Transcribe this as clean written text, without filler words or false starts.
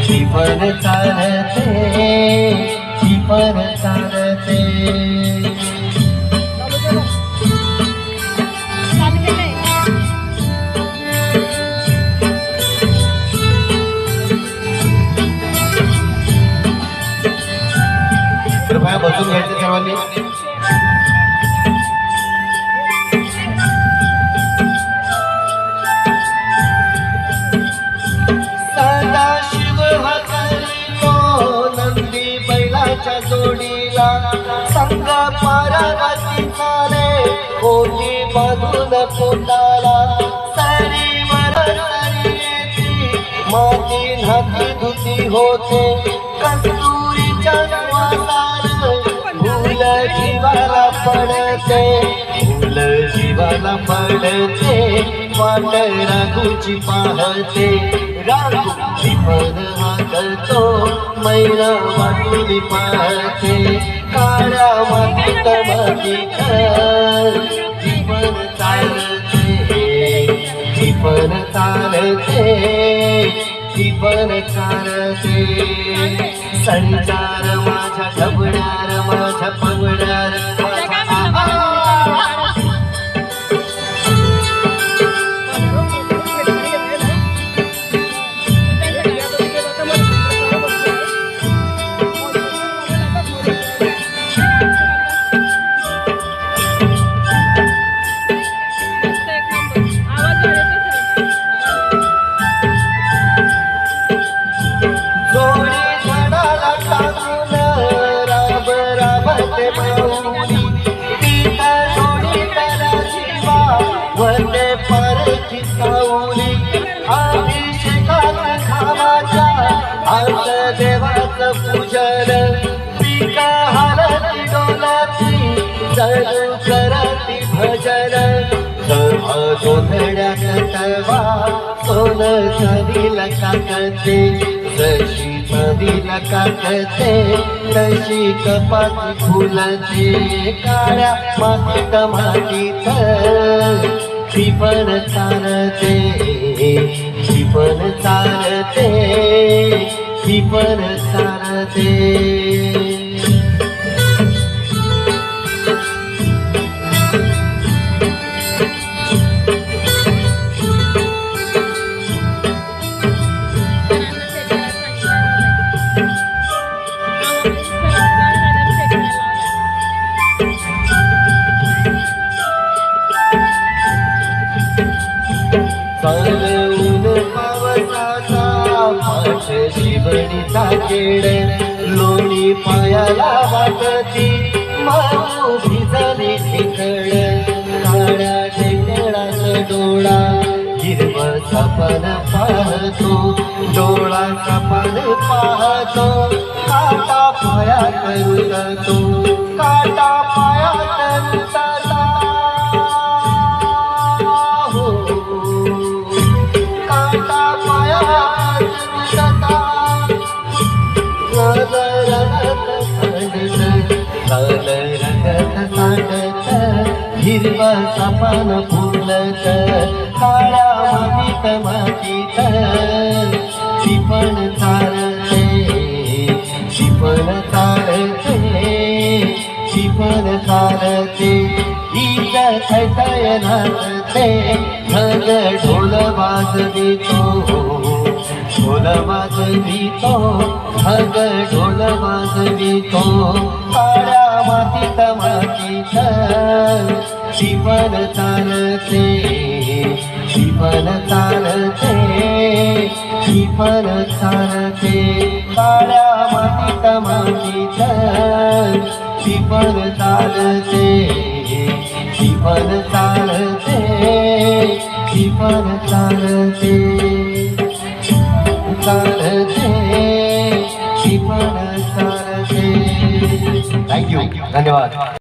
शिपण चालते शिपण चालते कृपया बसून घ्यायचं सर्वांनी जोडीला संग पारगाती चाले ओटी बांधून पोटाला सारी सरी येते माती हाती धुती होते कस्तुरीच्या श्वासानं फुल जीवाला पडते फुल जीवाला पडते वाट राघूची पाहते राघू शिपण हाकतो मैना वाटून पाहते काळ्या मातीत मातीत शिपण चालते शिपण चालते शिपण चालते संचार माझ्या ढबण्यार माझ्या पवण्यार वंदे परखी सावली अभिषेकात खावाच्या आज देवाचं पूजन पिका हारती डोलाची जणू करती भजन सभा गोंधळ्यात तवा सोन चांदीला काकते जशी चांदीला काकते तशी कपाची फुलते काळ्या मातीत मातीत शिपण चालते शिपण चालते शिपण चालते शिवणीचा केड लोणी पायाला वाटती माऊ भिजली ठिकड काळ्या ढेकळाचा डोळा हिरवं सपन पाहतो डोळा सपन पाहतो काटा पायात रुततो काटा पायात रुतता हो काटा पायात रुतता हिरवा सपान फुलत काळ्या मातीत मातीत शिपण चालते शिपण चालते शिपण चालते ईद थैथय नाचते ढग ढोल वाजवितो ढोल वाजवितो ढग ढोल वाजवितो काळ्या मातीत मातीत शिपण चालते शिपण चालते शिपण चालते काळ्या मातीत मातीत शिपण चालते शिपण चालते शिपण चालते चालते शिपण चालते। थँक्यू धन्यवाद।